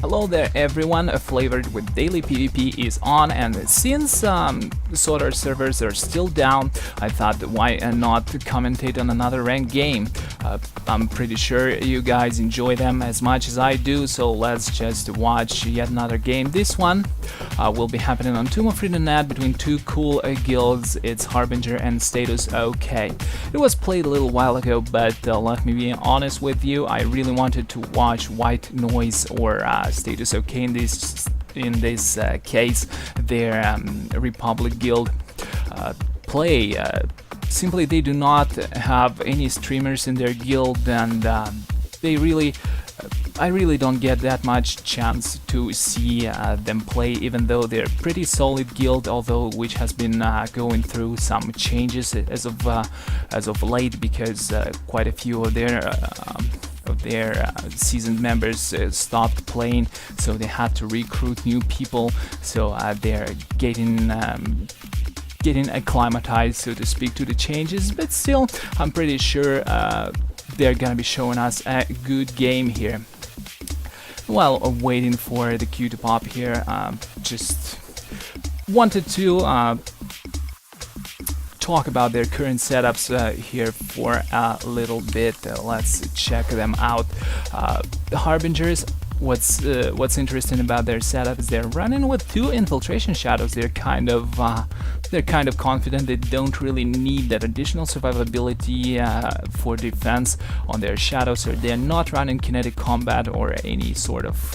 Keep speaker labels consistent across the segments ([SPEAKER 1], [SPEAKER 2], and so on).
[SPEAKER 1] Hello there everyone, Flavored with Daily PvP is on, and since Solar servers are still down, I thought why not commentate on another ranked game. I'm pretty sure you guys enjoy them as much as I do, so let's just watch yet another game. This one will be happening on freedon nadd between two cool guilds. It's Harbinger and Status OK. It was played a little while ago, but let me be honest with you, I really wanted to watch White Noise or Status OK in this case, their Republic guild play. Simply they do not have any streamers in their guild, and I really don't get that much chance to see them play, even though they're pretty solid guild, although which has been going through some changes as of late, because quite a few of their seasoned members stopped playing, so they had to recruit new people. So they're getting acclimatized, so to speak, to the changes. But still, I'm pretty sure they're gonna be showing us a good game here. While waiting for the queue to pop here, just wanted to talk about their current setups here for a little bit. Let's check them out. The Harbingers, what's interesting about their setup is they're running with two infiltration shadows. They're kind of confident. They don't really need that additional survivability for defense on their shadows, so they're not running kinetic combat or any sort of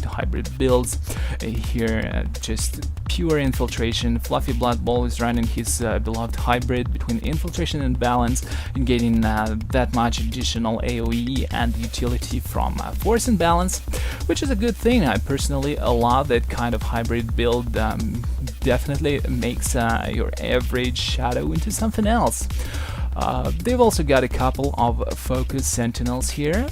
[SPEAKER 1] hybrid builds here. Just pure infiltration. Fluffy Blood Bowl is running his beloved hybrid between infiltration and balance, and getting that much additional AoE and utility from force and balance, which is a good thing. I personally love that kind of hybrid build. Definitely makes your average shadow into something else. They've also got a couple of focus sentinels here.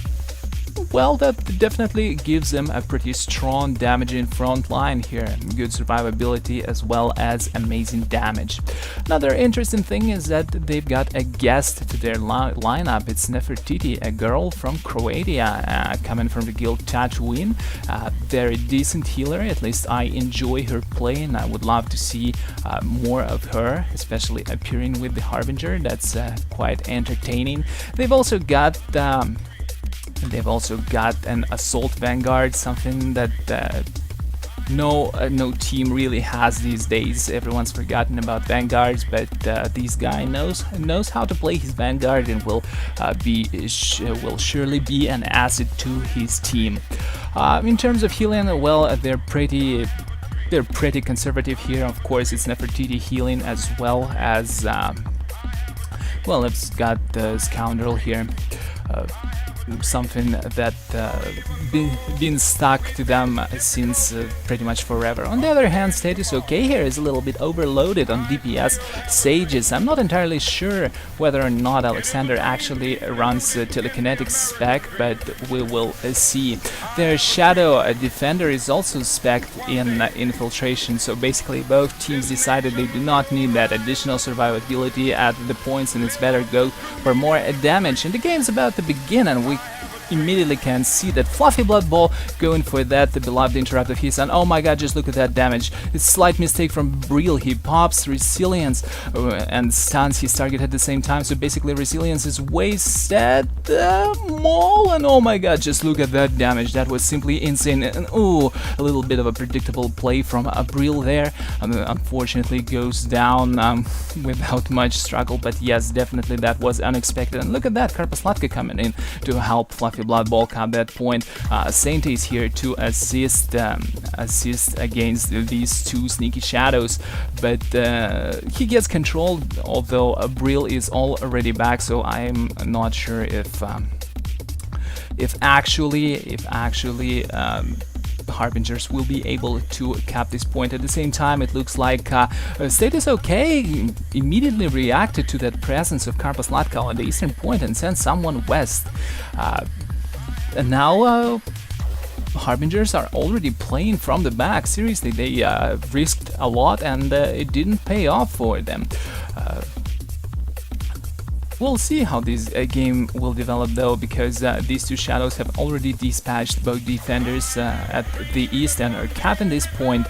[SPEAKER 1] Well, that definitely gives them a pretty strong damaging front line here. Good survivability as well as amazing damage. Another interesting thing is that they've got a guest to their lineup. It's Nefertiti, a girl from Croatia, coming from the guild Tatooine. Very decent healer, at least I enjoy her play, and I would love to see more of her, especially appearing with the Harbinger. That's quite entertaining. They've also got an Assault Vanguard, something that no team really has these days. Everyone's forgotten about Vanguards, but this guy knows how to play his Vanguard, and will surely be an asset to his team. In terms of healing, well, they're pretty conservative here. Of course, it's Nefertiti healing as well as well, it's got the Scoundrel here. Something that been stuck to them since pretty much forever. On the other hand, Status OK here is a little bit overloaded on DPS Sages. I'm not entirely sure whether or not Alexander actually runs telekinetic spec, but we will see. Their Shadow Defender is also spec'd in infiltration, so basically both teams decided they do not need that additional survivability at the points, and it's better go for more damage. And the game's about to begin, and we immediately can see that Fluffy Blood Bowl going for that, the beloved interrupt of his, and oh my god, just look at that damage. It's a slight mistake from Breel. He pops Resilience and stuns his target at the same time, so basically Resilience is wasted. Maul, and oh my god, just look at that damage. That was simply insane, and ooh, a little bit of a predictable play from Breel there. Unfortunately goes down without much struggle, but yes, definitely that was unexpected. And look at that, Karpaslatka coming in to help Fluffy Blood Bowl at that point. Saint is here to assist against these two sneaky shadows, but he gets controlled, although Breel is already back, so I'm not sure if actually Harbingers will be able to cap this point. At the same time, it looks like Status OK immediately reacted to that presence of Karpaslatka on the eastern point and sent someone west. And now Harbingers are already playing from the back. Seriously, they risked a lot, and it didn't pay off for them. We'll see how this game will develop though, because these two shadows have already dispatched both defenders at the east and are capping this point.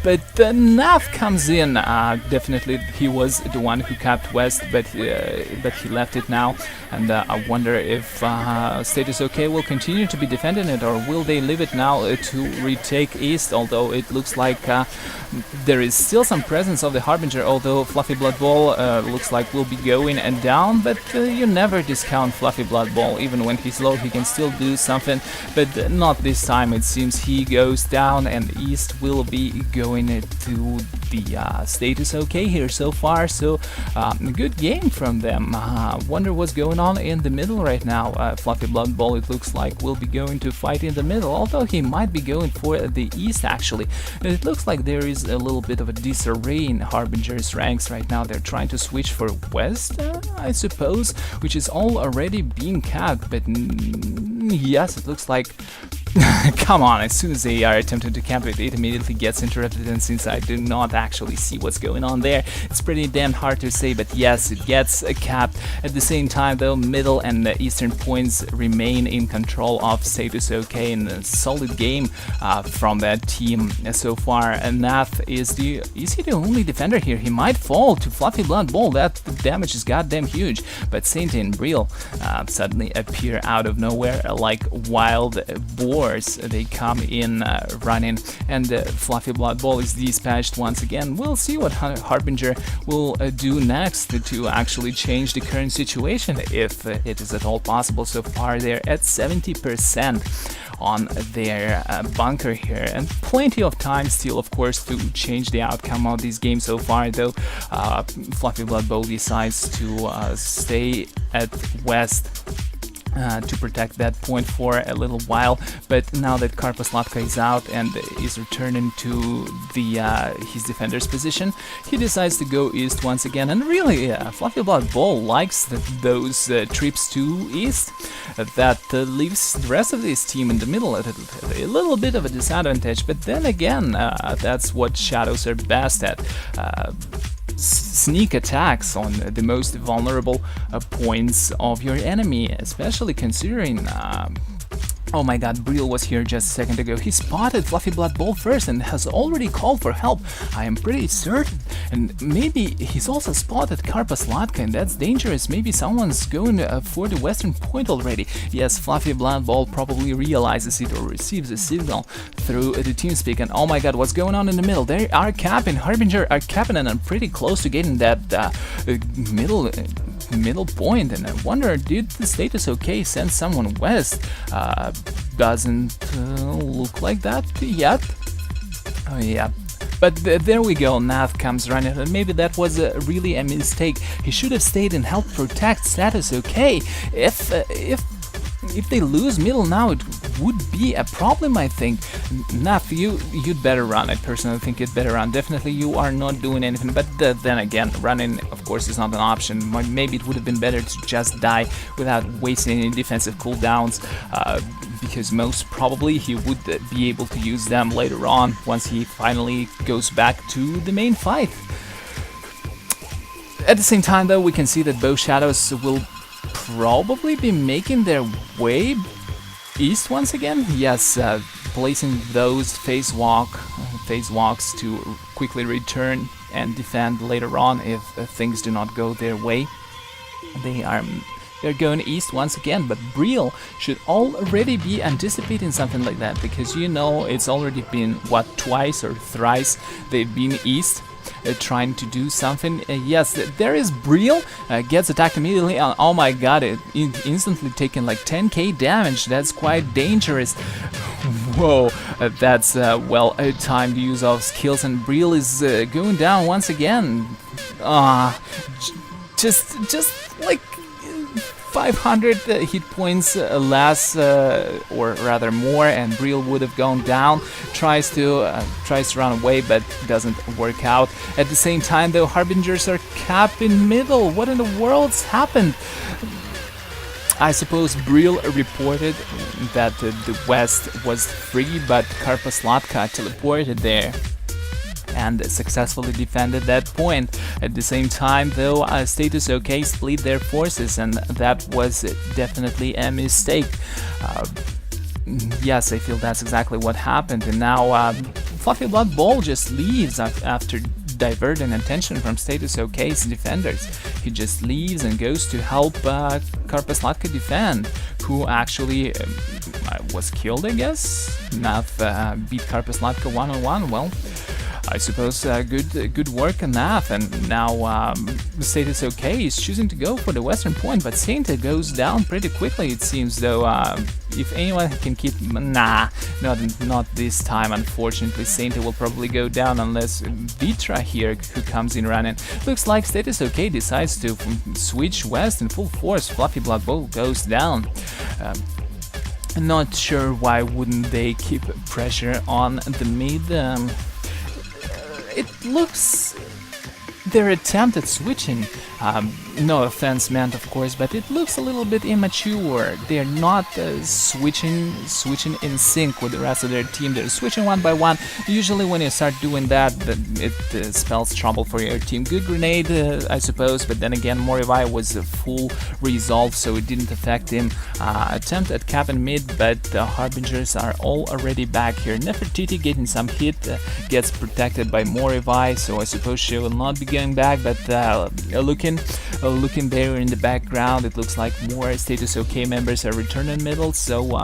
[SPEAKER 1] But nadd comes in. Definitely, he was the one who capped west, but he left it now. And I wonder if Status OK will continue to be defending it, or will they leave it now to retake east? Although it looks like there is still some presence of the Harbinger. Although Fluffy Blood Ball looks like will be going and down, but you never discount Fluffy Blood Ball. Even when he's low, he can still do something. But not this time. It seems he goes down, and east will be going to the Status OK here so far. So good game from them. Wonder what's going on in the middle right now. Fluffy Blood Ball, it looks like, will be going to fight in the middle, although he might be going for the east actually. It looks like there is a little bit of a disarray in Harbinger's ranks right now. They're trying to switch for west, I suppose, which is all already being capped, but yes, it looks like come on, as soon as they are attempting to camp it, it immediately gets interrupted, and since I do not actually see what's going on there, it's pretty damn hard to say, but yes, it gets capped. At the same time though, middle and the eastern points remain in control of Status OK, in a solid game from that team so far. And nadd is he the only defender here? He might fall to Fluffy Blood Ball. That damage is goddamn huge, but Saint and Briel suddenly appear out of nowhere like wild boars. They come in running, and Fluffy Blood Ball is dispatched once again. We'll see what Harbinger will do next to actually change the current situation, if it is at all possible. So far they're at 70% on their bunker here, and plenty of time still, of course, to change the outcome of this game so far, though. Fluffy Blood Ball decides to stay at west to protect that point for a little while, but now that Karpaslatka is out and is returning to the his defender's position, he decides to go east once again. And really, Fluffy Blood Ball likes those trips to east. That leaves the rest of this team in the middle at a little bit of a disadvantage, but then again, that's what shadows are best at. Sneak attacks on the most vulnerable points of your enemy, especially considering oh my god, Briel was here just a second ago. He spotted Fluffy Blood Ball first and has already called for help, I am pretty certain. And maybe he's also spotted Karpaslatka, and that's dangerous. Maybe someone's going for the western point already. Yes, Fluffy Blood Ball probably realizes it or receives a signal through the TeamSpeak. And oh my god, what's going on in the middle? They are capping, Harbinger are capping, and I'm pretty close to getting that middle point, and I wonder, did the Status OK send someone west? Doesn't look like that yet. Oh yeah. But there we go, nadd comes running, and maybe that was really a mistake. He should have stayed and helped protect Status OK. If they lose middle now, it would be a problem, I think. nadd, you'd better run. I personally think you'd better run. Definitely you are not doing anything, but then again, running, of course, is not an option. Maybe it would have been better to just die without wasting any defensive cooldowns, because most probably he would be able to use them later on once he finally goes back to the main fight. At the same time, though, we can see that both shadows will probably be making their way east once again. Yes, placing those phase walks to quickly return and defend later on if things do not go their way. They're going east once again, but Briel should already be anticipating something like that, because you know it's already been, what, twice or thrice they've been east. Trying to do something. Yes, there is Briel, gets attacked immediately. Oh my god, it instantly taken like 10k damage. That's quite dangerous. Whoa, that's well timed use of skills, and Briel is going down once again. Just like 500 hit points less, or rather more, and Briel would have gone down. Tries to run away, but doesn't work out. At the same time, though, Harbingers are capping middle. What in the world's happened? I suppose Briel reported that the west was free, but Karpaslatka teleported there. and successfully defended that point. At the same time, though, Status OK split their forces, and that was definitely a mistake. Yes, I feel that's exactly what happened, and now Fluffy Blood Bowl just leaves after diverting attention from Status OK's defenders. He just leaves and goes to help Karpaslatka defend, who actually was killed, I guess. Nadd beat Karpaslatka one-on-one. Well, I suppose good work on Nadd, and now Status OK is choosing to go for the western point, but Saint goes down pretty quickly, it seems, though. If anyone can keep... Nah, not this time, unfortunately. Saint will probably go down unless Vitra here, who comes in running. Looks like Status OK decides to switch west in full force. Fluffy Blood Bowl goes down. Not sure why wouldn't they keep pressure on the mid. It looks... their attempt at switching, no offense meant of course, but it looks a little bit immature. They're not switching in sync with the rest of their team. They're switching one by one. Usually when you start doing that, it spells trouble for your team. Good grenade, I suppose, but then again Morivai was a full resolve, so it didn't affect him. Attempt at cap and mid, but the Harbingers are all already back here. Nefertiti getting some hit, gets protected by Morivai, so I suppose she will not be going back, but looking there in the background, it looks like more Status OK members are returning middle, so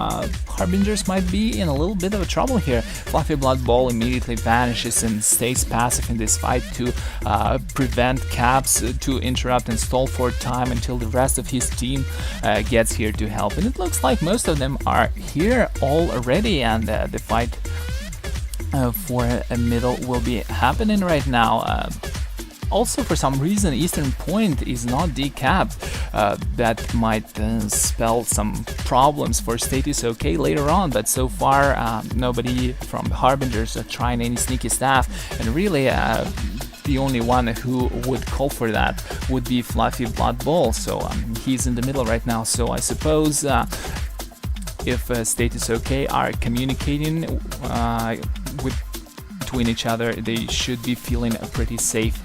[SPEAKER 1] Harbingers might be in a little bit of trouble here. Fluffy Blood Bowl immediately vanishes and stays passive in this fight to prevent Caps to interrupt and stall for time until the rest of his team gets here to help. And it looks like most of them are here already, and the fight for a middle will be happening right now. Also, for some reason, Eastern Point is not decapped. That might spell some problems for Status OK later on, but so far nobody from Harbingers are trying any sneaky stuff, and really the only one who would call for that would be Fluffy Blood Bowl, so he's in the middle right now. So I suppose if Status OK are communicating between each other, they should be feeling pretty safe.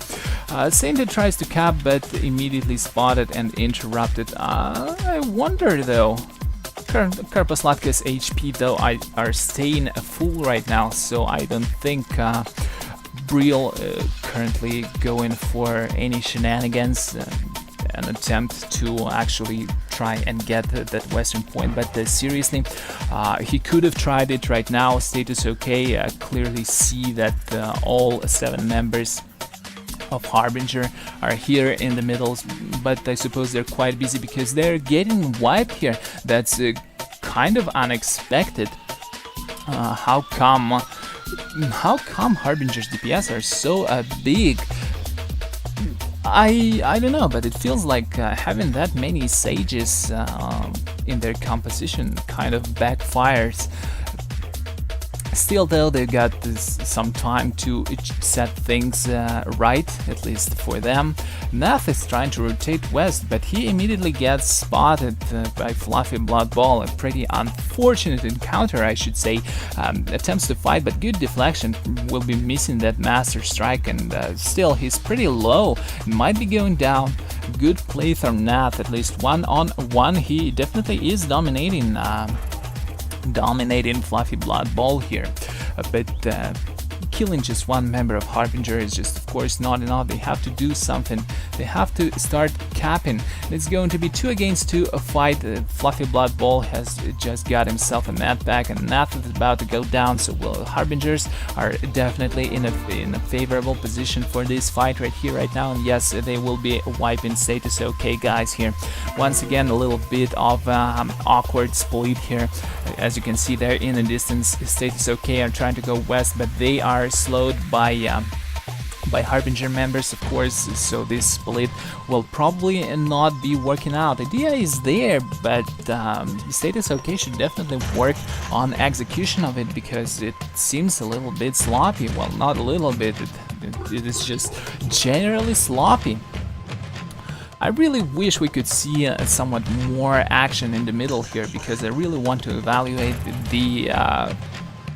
[SPEAKER 1] Saint tries to cap, but immediately spotted and interrupted. I wonder though. Karpaslatka's HP though are staying full right now, so I don't think Briel currently going for any shenanigans. An attempt to actually try and get that western point, but seriously, he could have tried it right now. Status OK clearly see that all 7 members of Harbinger are here in the middles, but I suppose they're quite busy because they're getting wiped here. That's kind of unexpected. How come Harbinger's DPS are so big? I don't know, but it feels like having that many sages in their composition kind of backfires. Still though, they got some time to set things right, at least for them. Nadd is trying to rotate west, but he immediately gets spotted by Fluffy Blood Bowl. A pretty unfortunate encounter, I should say. Attempts to fight, but good deflection. Will be missing that Master Strike, and still he's pretty low. Might be going down. Good play from Nadd, at least 1-on-1. He definitely is dominating Fluffy Blood Bowl here, but killing just one member of Harbinger is just of course not enough. They have to do something. They have to start capping. It's going to be 2 against 2 a fight. Fluffy Blood Bowl has just got himself a mat back, and Nadd is about to go down, so Harbingers are definitely in a favorable position for this fight right here, right now, and yes, they will be wiping Status OK guys here. Once again, a little bit of awkward split here. As you can see there in the distance, Status OK are trying to go west, but they are slowed by Harbinger members, of course, so this split will probably not be working out. The idea is there, but Status OK should definitely work on execution of it, because it seems a little bit sloppy. Well, not a little bit, it is just generally sloppy. I really wish we could see somewhat more action in the middle here, because I really want to evaluate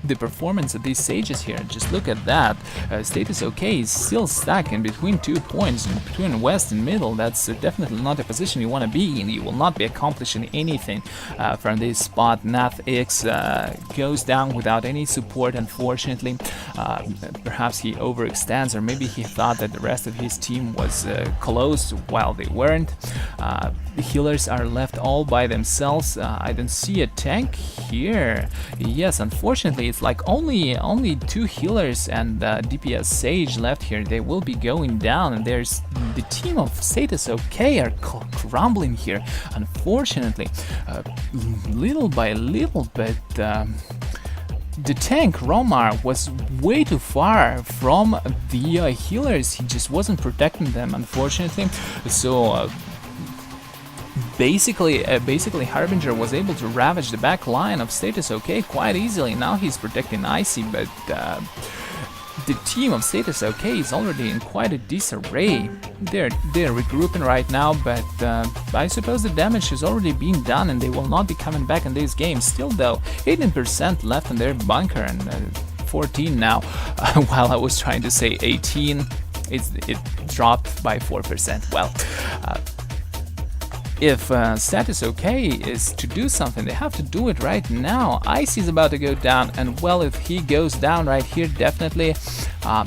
[SPEAKER 1] the performance of these sages here. Just look at that. Status OK is still stuck in between 2 points, in between west and middle. That's definitely not a position you want to be in. You will not be accomplishing anything from this spot. nadd goes down without any support, unfortunately. Perhaps he overextends, or maybe he thought that the rest of his team was close while they weren't. The healers are left all by themselves. I don't see a tank here. Yes, unfortunately, it's like only 2 healers and DPS Sage left here. They will be going down, and there's the team of Status OK are crumbling here. Unfortunately, little by little, but the tank Romar was way too far from the healers. He just wasn't protecting them, unfortunately. So basically Harbinger was able to ravage the back line of Status OK quite easily. Now he's protecting Icy, but the team of Status OK is already in quite a disarray. They're regrouping right now, but I suppose the damage has already been done and they will not be coming back in this game. Still though, 18% left in their bunker and 14 now. While I was trying to say 18, it dropped by 4%. Well, if Status OK is to do something, they have to do it right now. Icy is about to go down, and well, if he goes down right here, definitely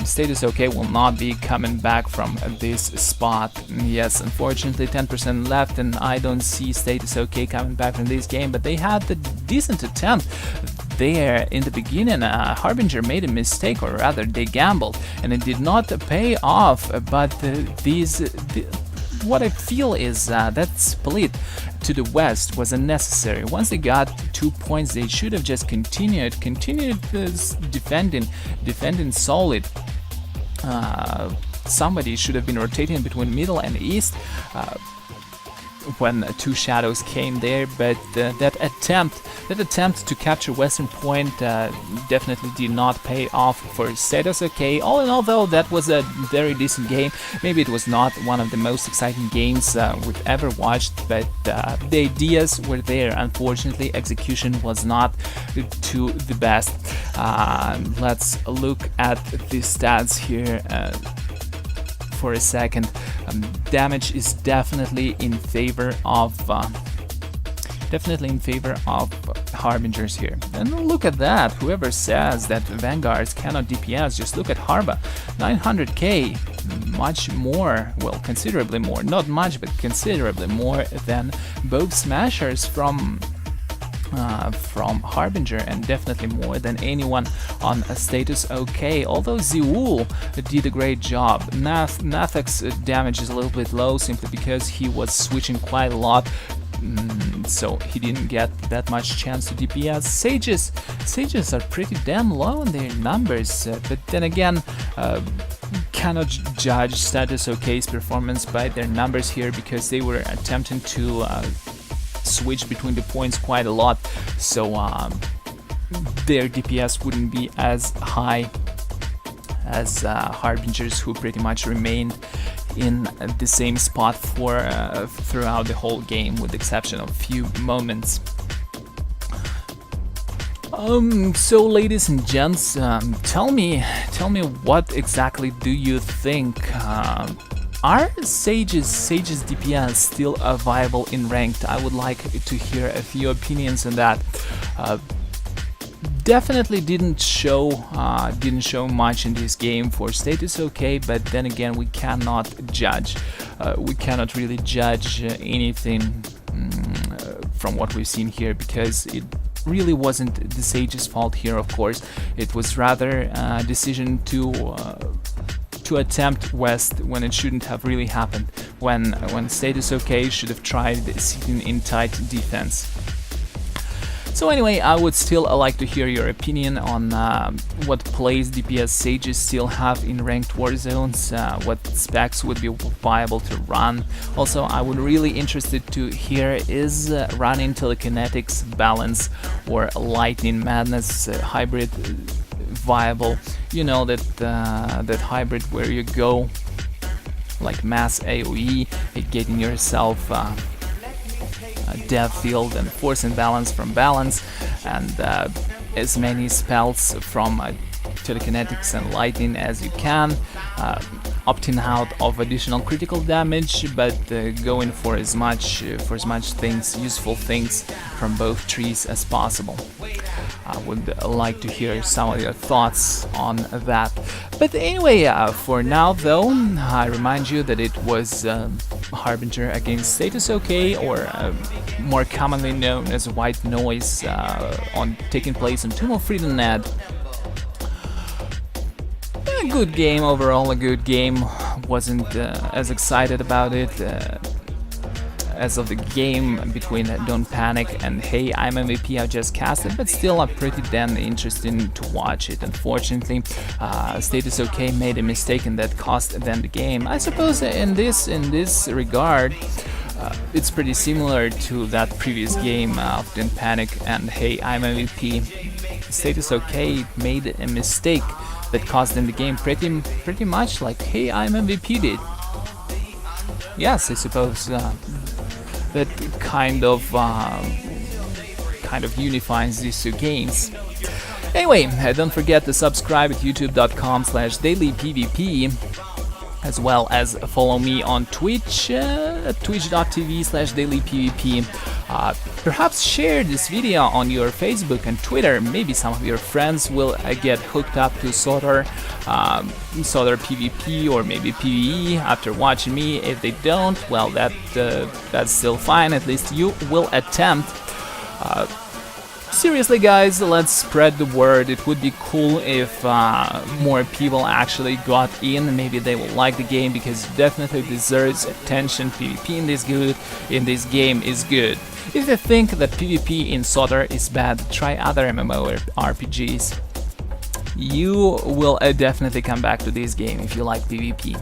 [SPEAKER 1] Status OK will not be coming back from this spot. Yes, unfortunately 10% left, and I don't see Status OK coming back from this game, but they had the decent attempt there in the beginning. Harbinger made a mistake, or rather they gambled, and it did not pay off, but what I feel is that split to the west was unnecessary. Once they got 2 points, they should have just continued defending solid. Somebody should have been rotating between middle and east when 2 shadows came there, but that attempt to capture Western Point definitely did not pay off for Status OK. All in all, though, that was a very decent game. Maybe it was not one of the most exciting games we've ever watched, but the ideas were there. Unfortunately, execution was not to the best. Let's look at the stats here for a second. Damage is definitely in favor of Harbingers here. And look at that. Whoever says that Vanguards cannot DPS, just look at Harba. 900k, much more, well, considerably more, not much, but considerably more than both Smashers from Harbinger, and definitely more than anyone on a Status OK. Although Zeul did a great job. Nathak's damage is a little bit low simply because he was switching quite a lot, so he didn't get that much chance to DPS. Sages are pretty damn low in their numbers, but then again, cannot judge Status OK's performance by their numbers here, because they were attempting to switch between the points quite a lot, so their DPS wouldn't be as high as Harbingers, who pretty much remained in the same spot for throughout the whole game, with the exception of a few moments. So ladies and gents, tell me what exactly do you think? Are Sage's DPS still viable in ranked? I would like to hear a few opinions on that. Definitely didn't show much in this game for Status OK, but then again, we cannot judge. We cannot really judge anything from what we've seen here, because it really wasn't the Sage's fault here. Of course, it was rather a decision to attempt west when it shouldn't have really happened, when Status OK should have tried sitting in tight defense. So anyway, I would still like to hear your opinion on what plays DPS Sages still have in ranked war zones, what specs would be viable to run. Also, I would really interested to hear, is running telekinetics, balance, or lightning madness hybrid viable? You know, that hybrid where you go like mass AoE, getting yourself depth field and force and balance from balance, and as many spells from telekinetics and lightning as you can, opting out of additional critical damage, but going for as much things, useful things from both trees as possible. I would like to hear some of your thoughts on that. But anyway, for now though, I remind you that it was Harbinger against Status OK, or more commonly known as White Noise, taking place on Tomb of Freedon nadd. A good game overall, a good game. Wasn't as excited about it as of the game between Don't Panic and Hey, I'm MVP I just casted, but still pretty damn interesting to watch it. Unfortunately, Status OK made a mistake and that cost them the game. I suppose in this regard, it's pretty similar to that previous game of Don't Panic and Hey, I'm MVP. Status OK made a mistake that cost them the game pretty much like Hey, I'm MVP did. Yes, I suppose that kind of unifies these two games. Anyway, don't forget to subscribe at youtube.com/dailypvp, as well as follow me on Twitch at twitch.tv/dailypvp. Perhaps share this video on your Facebook and Twitter. Maybe some of your friends will get hooked up to Sotar PvP or maybe PvE after watching me. If they don't, well, that's still fine. At least you will attempt. Seriously guys, let's spread the word. It would be cool if more people actually got in. Maybe they will like the game, because it definitely deserves attention. PvP in this game is good. If you think that PvP in Sotar is bad, try other MMORPGs. You will definitely come back to this game if you like PvP.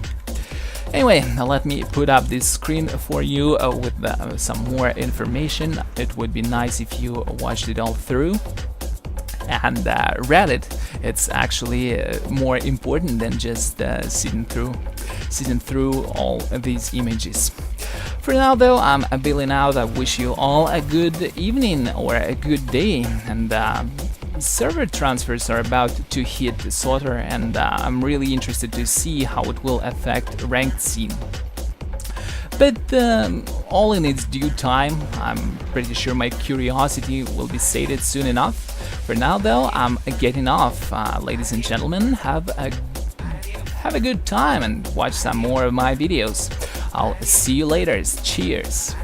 [SPEAKER 1] Anyway, let me put up this screen for you with some more information. It would be nice if you watched it all through and read it. It's actually more important than just sitting through all these images. For now though, I'm bailing out. I wish you all a good evening or a good day, and server transfers are about to hit Sotar, and I'm really interested to see how it will affect ranked scene. But all in its due time. I'm pretty sure my curiosity will be sated soon enough. For now though, I'm getting off. Ladies and gentlemen, have a good time and watch some more of my videos. I'll see you later. Cheers!